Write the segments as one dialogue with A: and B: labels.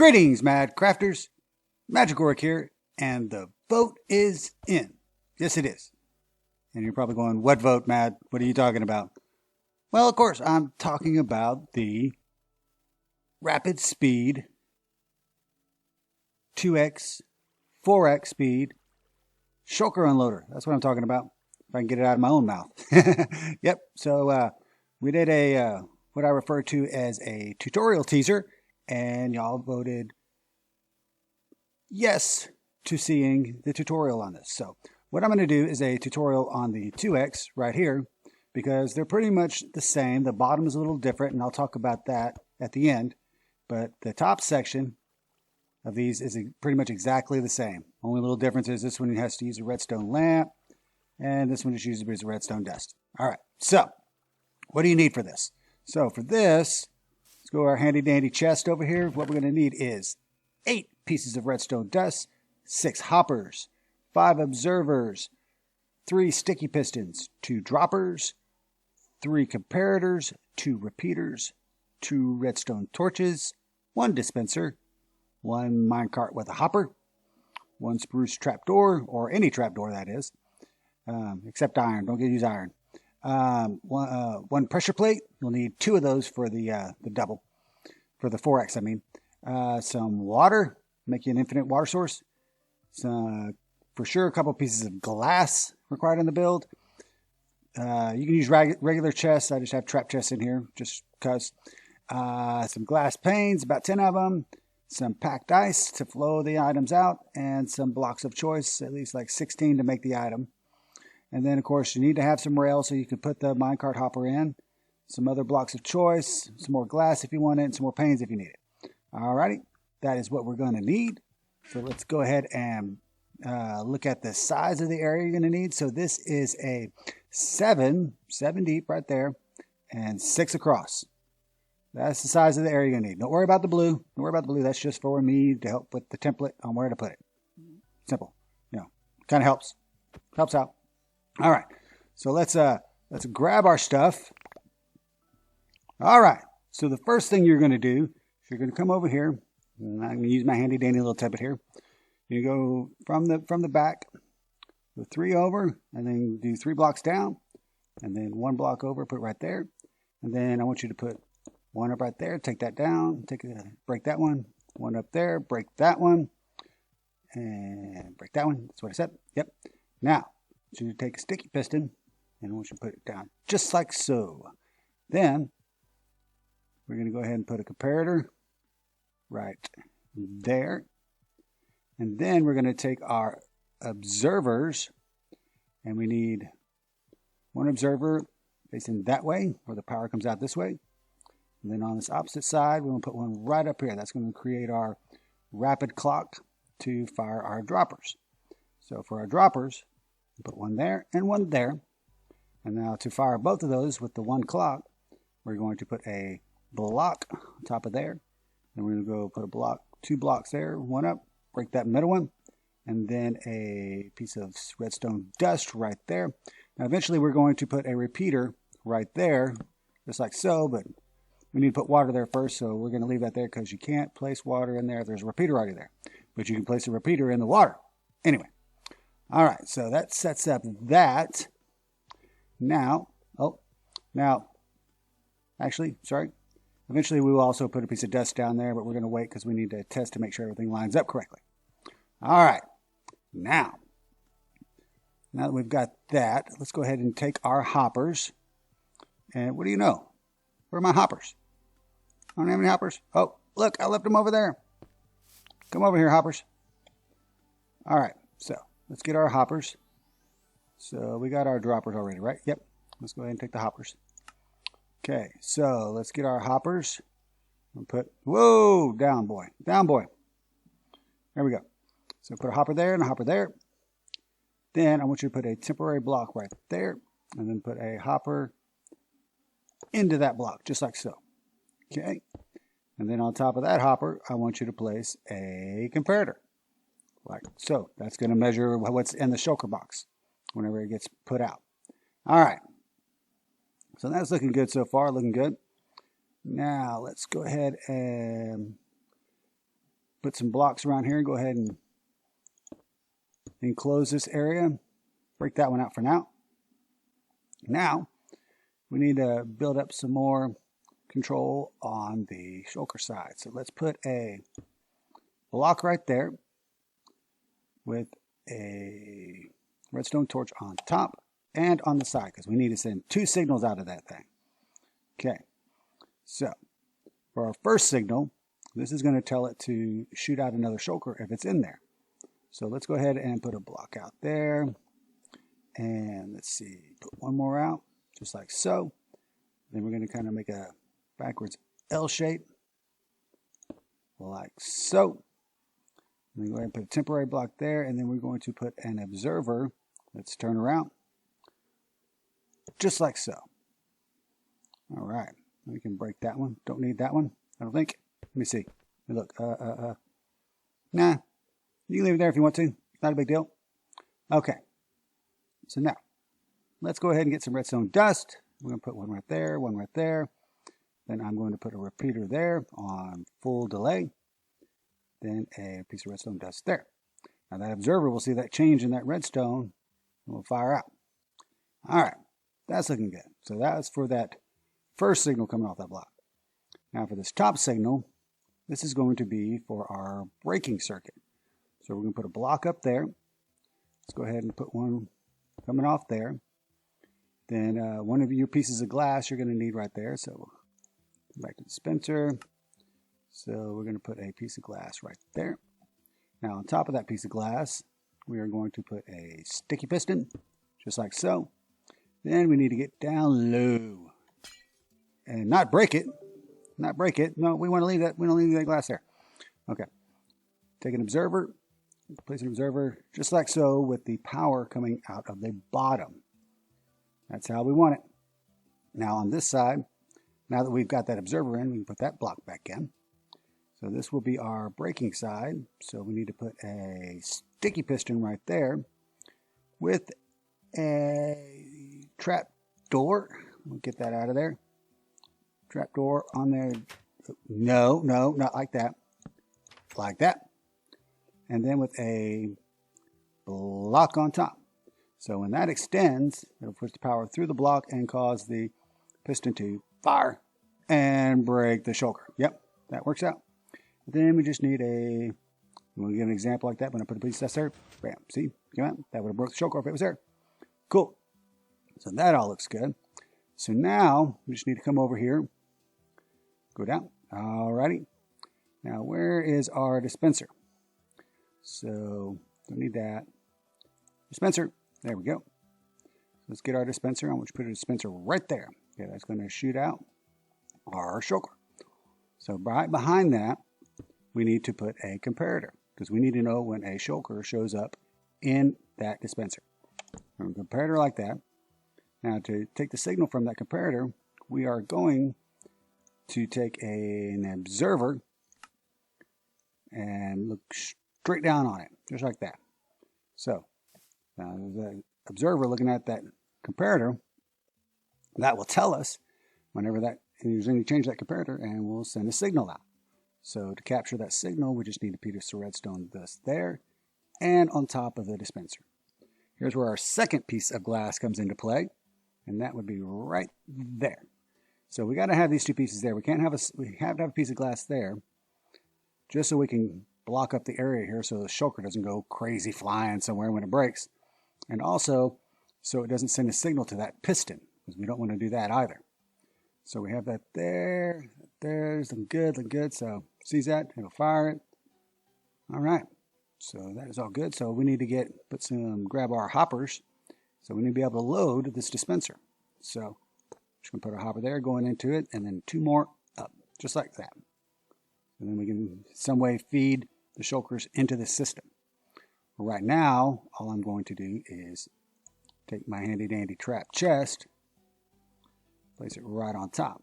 A: Greetings, Mad Crafters. Madragoric here, and the vote is in. Yes, it is. And you're probably going, what vote, Mad? What are you talking about? Well, of course, I'm talking about the rapid speed 2x, 4x speed Shulker unloader. That's what I'm talking about. If I can get it out of my own mouth. Yep. So we did a what I refer to as a tutorial teaser, and y'all voted yes to seeing the tutorial on this. So what I'm going to do is a tutorial on the 2x right here, because they're pretty much the same. The bottom is a little different, and I'll talk about that at the end. But the top section of these is pretty much exactly the same. Only little difference is this one has to use a redstone lamp, and this one just uses redstone dust. All right, so what do you need for this? So for this, let's go to our handy dandy chest over here. What we're going to need is 8 pieces of redstone dust, 6 hoppers, 5 observers, 3 sticky pistons, 2 droppers, 3 comparators, 2 repeaters, 2 redstone torches, 1 dispenser, 1 minecart with a hopper, 1 spruce trapdoor, or any trapdoor that is, except iron. Don't use iron. 1 pressure plate. You'll need 2 of those for the double, for the 4x. I mean, some water, make you an infinite water source. Some, for sure, a couple pieces of glass required in the build. You can use regular chests. I just have trap chests in here, just because. Some glass panes, about 10 of them. Some packed ice to flow the items out, and some blocks of choice, at least like 16 to make the item. And then, of course, you need to have some rails so you can put the minecart hopper in. Some other blocks of choice, some more glass if you want it, and some more panes if you need it. Alrighty, that is what we're going to need. So let's go ahead and look at the size of the area you're going to need. So this is a 7 deep right there, and 6 across. That's the size of the area you're going to need. Don't worry about the blue. Don't worry about the blue. That's just for me to help with the template on where to put it. Simple. You know, kind of helps. Helps out. All right. So let's grab our stuff. All right. So the first thing you're going to do is you're going to come over here, and I'm going to use my handy dandy little template here. You go from the back, go 3 over, and then do 3 blocks down, and then 1 block over, put it right there. And then I want you to put 1 up right there, take that down, break that one up there, break that one, and break that one. That's what I said. Yep. Now, I want you to take a sticky piston, and I want you to put it down just like so. Then, we're going to go ahead and put a comparator right there. And then we're going to take our observers, and we need 1 observer facing that way, where the power comes out this way. And then on this opposite side, we're going to put 1 right up here. That's going to create our rapid clock to fire our droppers. So for our droppers, we put 1 there and 1 there. And now to fire both of those with the 1 clock, we're going to put a block on top of there. Then we're going to go put a block, 2 blocks there, 1 up, break that middle one, and then a piece of redstone dust right there. Now eventually we're going to put a repeater right there, just like so, but we need to put water there first, so we're going to leave that there because you can't place water in there if there's a repeater already there. But you can place a repeater in the water. Anyway. All right, so that sets up that. Now, actually, sorry. Eventually we will also put a piece of dust down there, but we're going to wait because we need to test to make sure everything lines up correctly. All right. Now that we've got that, let's go ahead and take our hoppers. And what do you know? Where are my hoppers? I don't have any hoppers. Oh, look, I left them over there. Come over here, hoppers. All right, so let's get our hoppers. So we got our droppers already, right? Yep. Let's go ahead and take the hoppers. Okay, so let's get our hoppers. And put, whoa, down boy. Down boy. There we go. So put a hopper there and a hopper there. Then I want you to put a temporary block right there. And then put a hopper into that block, just like so. Okay. And then on top of that hopper, I want you to place a comparator. Like so. That's going to measure what's in the shulker box whenever it gets put out. All right. So that's looking good so far, looking good. Now let's go ahead and put some blocks around here. Go ahead and enclose this area. Break that one out for now. Now, we need to build up some more control on the shulker side. So let's put a block right there with a redstone torch on top and on the side, because we need to send 2 signals out of that thing. Okay, so for our first signal, this is going to tell it to shoot out another shulker if it's in there. So let's go ahead and put a block out there. And let's see, put one more out, just like so. Then we're going to kind of make a backwards L shape, like so. And then go ahead and put a temporary block there, and then we're going to put an observer. Let's turn around, just like so. All right, we can break that one. Don't need that one, I don't think. Let me see. Look, nah, you can leave it there if you want to. Not a big deal. Okay, so now let's go ahead and get some redstone dust. We're going to put one right there, one right there. Then I'm going to put a repeater there on full delay. Then a piece of redstone dust there. Now that observer will see that change in that redstone and will fire out. All right, that's looking good. So that's for that first signal coming off that block. Now for this top signal, this is going to be for our braking circuit. So we're going to put a block up there. Let's go ahead and put one coming off there. Then one of your pieces of glass you're going to need right there. So back to the dispenser. So we're going to put a piece of glass right there. Now on top of that piece of glass, we are going to put a sticky piston, just like so. Then we need to get down low and not break it. Not break it. No, we want to leave that. We don't leave that glass there. Okay. Take an observer, place an observer, just like so, with the power coming out of the bottom. That's how we want it. Now on this side, now that we've got that observer in, we can put that block back in. So this will be our braking side. So we need to put a sticky piston right there with a trap door. We'll get that out of there. Trap door on there. No, not like that. Like that. And then with a block on top. So when that extends, it'll push the power through the block and cause the piston to fire and break the shulker. Yep, that works out. Then we just need a, we'll give an example like that. When I put a piece of dust there, bam, see, come out. That would have broke the shulker if it was there. Cool. So that all looks good. So now we just need to come over here, go down. Alrighty. Now where is our dispenser? So don't need that. Dispenser. There we go. Let's get our dispenser. I'm going to put a dispenser right there. Okay, that's going to shoot out our shulker. So right behind that, we need to put a comparator, because we need to know when a shulker shows up in that dispenser. A comparator like that. Now to take the signal from that comparator, we are going to take an observer and look straight down on it, just like that. So now the observer looking at that comparator, that will tell us whenever there's any change to that comparator, and we'll send a signal out. So to capture that signal, we just need a piece of redstone dust there and on top of the dispenser. Here's where our second piece of glass comes into play, and that would be right there. So we got to have these two pieces there. We have to have a piece of glass there, just so we can block up the area here so the shulker doesn't go crazy flying somewhere when it breaks, and also so it doesn't send a signal to that piston, because we don't want to do that either. So we have that there. There's looking good. So sees that, it'll fire it. All right. So that is all good. So we need to grab our hoppers. So we need to be able to load this dispenser. So just gonna put a hopper there going into it, and then 2 more up, just like that. And then we can some way feed the shulkers into the system. Right now, all I'm going to do is take my handy dandy trap chest, place it right on top,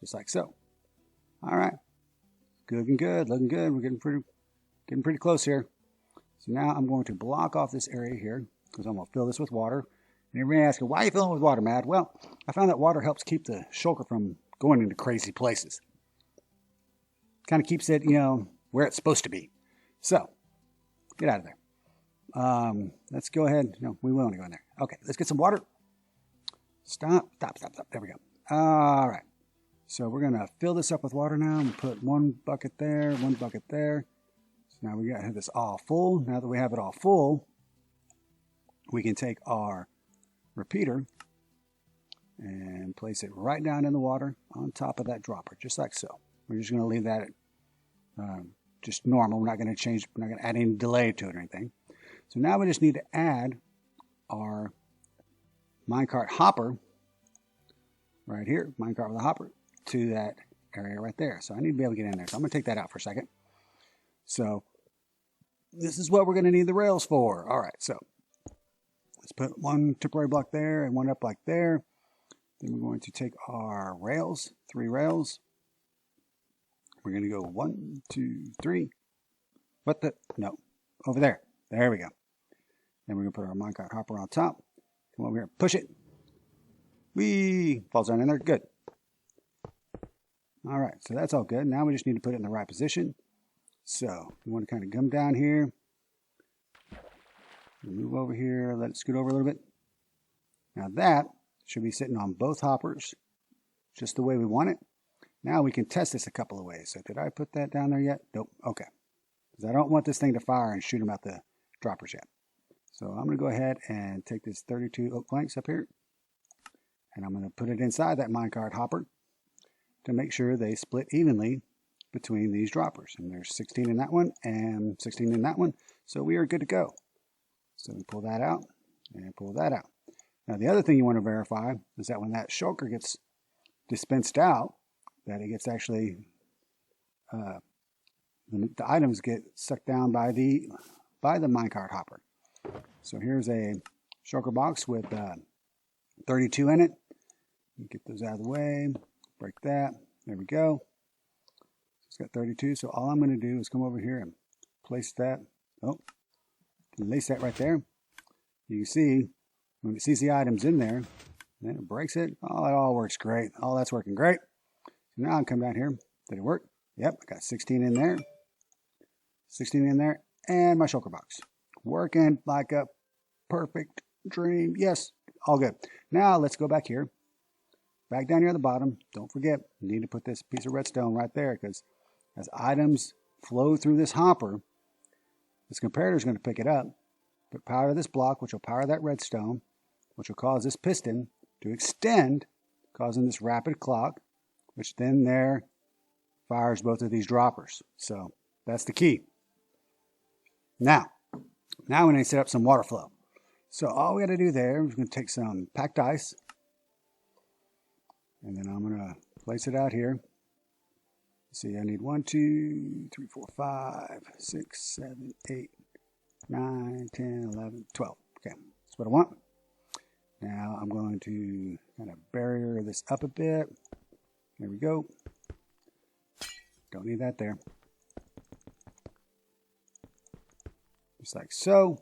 A: just like so. All right, looking good. We're getting pretty close here. So now I'm going to block off this area here, because I'm going to fill this with water. And everybody asking, why are you filling it with water, Matt? Well, I found that water helps keep the shulker from going into crazy places. Kind of keeps it, where it's supposed to be. So, get out of there. Let's go ahead. No, we won't go in there. Okay, let's get some water. Stop. There we go. All right. So we're going to fill this up with water now. I'm going to put one bucket there, one bucket there. So now we got to have this all full. Now that we have it all full, we can take our repeater and place it right down in the water on top of that dropper, just like so. We're just going to leave that just normal. We're not going to change, we're not going to add any delay to it or anything. So now we just need to add our minecart hopper right here, minecart with a hopper, to that area right there. So I need to be able to get in there. So I'm going to take that out for a second. So this is what we're going to need the rails for. All right, so let's put one temporary block there and one up like there. Then we're going to take our rails, 3 rails. We're going to go 1, 2, 3. What the? No, over there. There we go. Then we're going to put our minecart hopper on top. Come over here, push it. Whee! Falls down in there. Good. All right, so that's all good. Now we just need to put it in the right position. So we want to kind of come down here. Move over here. Let it scoot over a little bit. Now that should be sitting on both hoppers, just the way we want it. Now we can test this a couple of ways. So did I put that down there yet? Nope. Okay. Because I don't want this thing to fire and shoot them out the droppers yet. So I'm going to go ahead and take this 32 oak planks up here. And I'm going to put it inside that minecart hopper to make sure they split evenly between these droppers. And there's 16 in that one and 16 in that one. So we are good to go. So we pull that out and pull that out. Now the other thing you want to verify is that when that shulker gets dispensed out, that it gets actually, the items get sucked down by the minecart hopper. So here's a shulker box with 32 in it. Get those out of the way. Break that. There we go. It's got 32. So all I'm going to do is come over here and place that. Oh, place that right there. You can see when it sees the items in there, then it breaks it. Oh, it all works great. Oh, that's working great. So now I'll come down here. Did it work? Yep, I got 16 in there. 16 in there. And my shulker box. Working like a perfect dream. Yes, all good. Now let's go back here. Back down here at the bottom. Don't forget, you need to put this piece of redstone right there because as items flow through this hopper, this comparator is going to pick it up, put power to this block, which will power that redstone, which will cause this piston to extend, causing this rapid clock, which then there fires both of these droppers. So that's the key. Now we need to set up some water flow. So all we got to do there is going to take some packed ice, and then I'm going to place it out here. See, I need 1, 2, 3, 4, 5, 6, 7, 8, 9, 10, 11, 12. Okay, that's what I want. Now I'm going to kind of barrier this up a bit. There we go. Don't need that there. Just like so.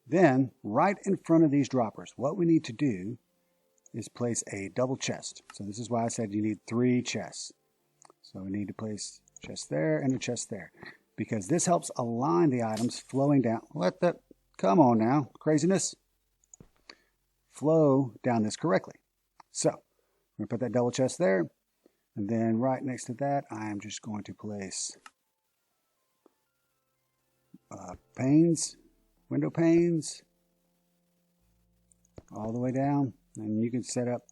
A: Then, right in front of these droppers, what we need to do is place a double chest. So this is why I said you need 3 chests. So we need to place a chest there and a chest there. Because this helps align the items flowing down. Come on now, craziness. Flow down this correctly. So, we're going to put that double chest there. And then right next to that, I'm just going to place panes, window panes, all the way down. And you can set up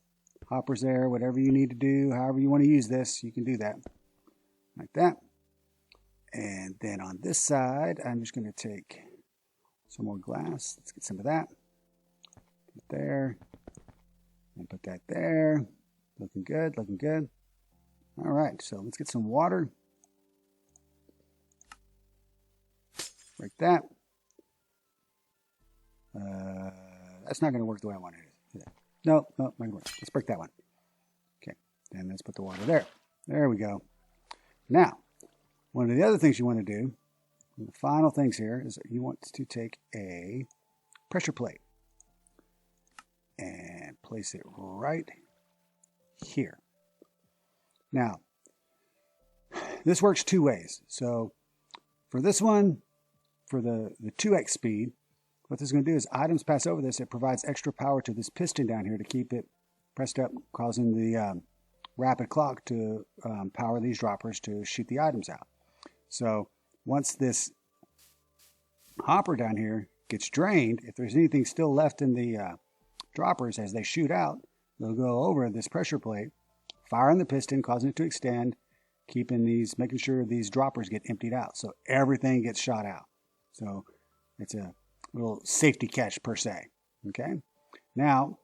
A: hoppers there, whatever you need to do, however you want to use this, you can do that. Like that. And then on this side, I'm just going to take some more glass. Let's get some of that. Put it there. And put that there. Looking good, looking good. All right, so let's get some water. Break that. That's not going to work the way I want it. No, not going to work. Let's break that one. Okay, and let's put the water there. There we go. Now, one of the other things you want to do, the final things here, is that you want to take a pressure plate and place it right here. Now, This works two ways. So for this one, for the 2x speed, what this is going to do is items pass over this. It provides extra power to this piston down here to keep it pressed up, causing the rapid clock to power these droppers to shoot the items out. So once this hopper down here gets drained, if there's anything still left in the droppers as they shoot out, they'll go over this pressure plate, fire on the piston, causing it to extend, making sure these droppers get emptied out. So everything gets shot out. So it's a little safety catch per se. Okay. Now,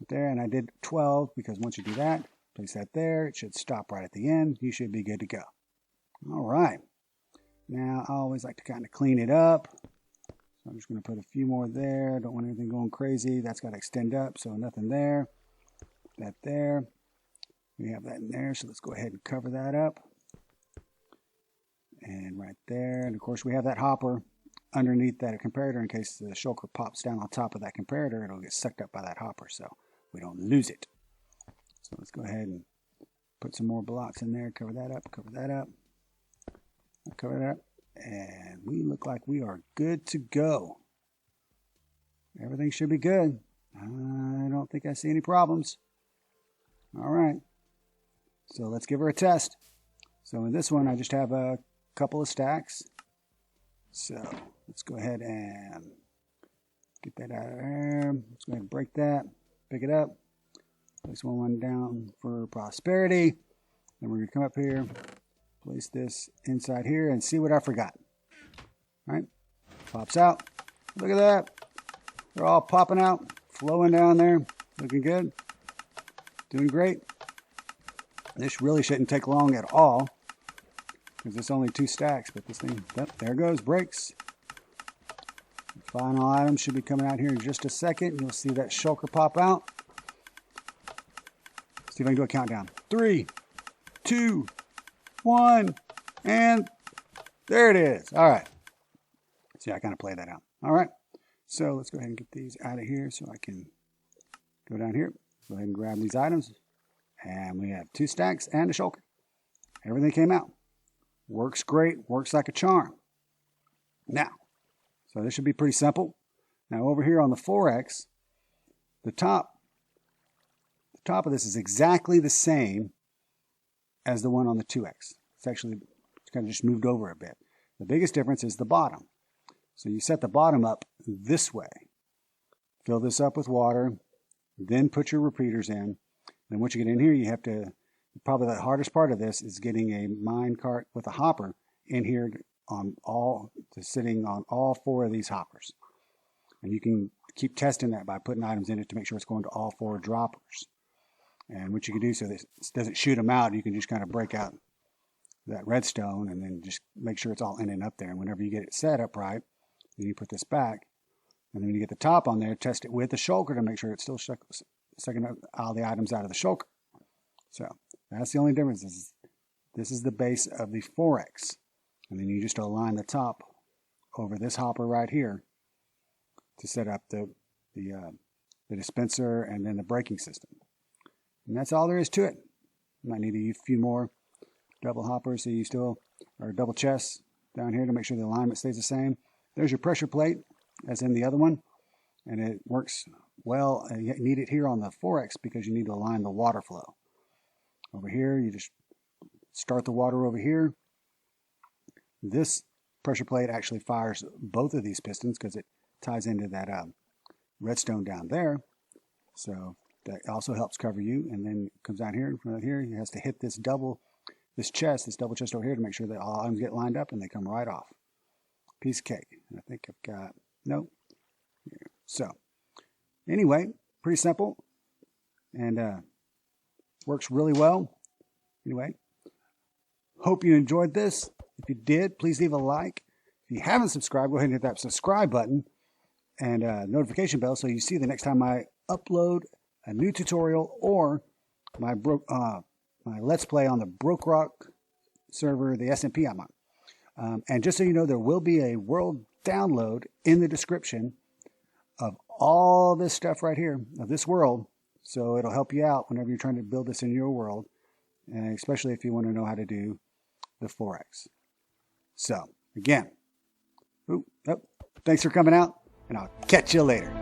A: there, and I did 12 because once you do that, place that there. It should stop right at the end. You should be good to go. All right. Now, I always like to kind of clean it up. So I'm just going to put a few more there. Don't want anything going crazy. That's got to extend up, so nothing there. That there. We have that in there, so let's go ahead and cover that up. And right there. And, of course, we have that hopper underneath that comparator in case the shulker pops down on top of that comparator. It'll get sucked up by that hopper, so we don't lose it. So let's go ahead and put some more blocks in there. Cover that up, cover that up, cover that up. And we look like we are good to go. Everything should be good. I don't think I see any problems. All right. So let's give her a test. So in this one, I just have a couple of stacks. So let's go ahead and get that out of there. Let's go ahead and break that, pick it up. Place one down for prosperity. Then we're going to come up here, place this inside here, and see what I forgot. All right, pops out. Look at that. They're all popping out, flowing down there. Looking good. Doing great. This really shouldn't take long at all because it's only 2 stacks, but this thing, there goes, breaks. The final item should be coming out here in just a second. You'll see that shulker pop out. See if I can do a countdown. 3, 2, 1, and there it is. All right. See, I kind of played that out. All right. So let's go ahead and get these out of here so I can go down here. Go ahead and grab these items. And we have 2 stacks and a shulker. Everything came out. Works great. Works like a charm. Now, so this should be pretty simple. Now over here on the 4X, the top of this is exactly the same as the one on the 2X. It's actually kind of just moved over a bit. The biggest difference is the bottom. So you set the bottom up this way. Fill this up with water, then put your repeaters in. Then once you get in here, you have to, probably the hardest part of this is getting a minecart with a hopper in here sitting on all 4 of these hoppers. And you can keep testing that by putting items in it to make sure it's going to all 4 droppers. And what you can do so this doesn't shoot them out, you can just kind of break out that redstone and then just make sure it's all in and up there. And whenever you get it set up right, then you put this back. And then when you get the top on there, test it with the shulker to make sure it's still sucking up all the items out of the shulker. So that's the only difference. This is the base of the 4X. And then you just align the top over this hopper right here to set up the dispenser and then the braking system. And that's all there is to it. You might need a few more double hoppers or double chests down here to make sure the alignment stays the same. There's your pressure plate, as in the other one. And it works well. You need it here on the 4X because you need to align the water flow. Over here, you just start the water over here. This pressure plate actually fires both of these pistons because it ties into that redstone down there. So that also helps cover you. And then it comes down here, right here. It has to hit this double chest over here to make sure that all items get lined up and they come right off. Piece of cake. And I think I've got, nope. So anyway, pretty simple and works really well. Anyway, hope you enjoyed this. If you did, please leave a like. If you haven't subscribed, go ahead and hit that subscribe button and notification bell so you see the next time I upload a new tutorial or my Let's Play on the Bedrock server, the SMP I'm on. And just so you know, there will be a world download in the description of all this stuff right here, of this world. So it'll help you out whenever you're trying to build this in your world, and especially if you want to know how to do the 4x. So again, thanks for coming out, and I'll catch you later.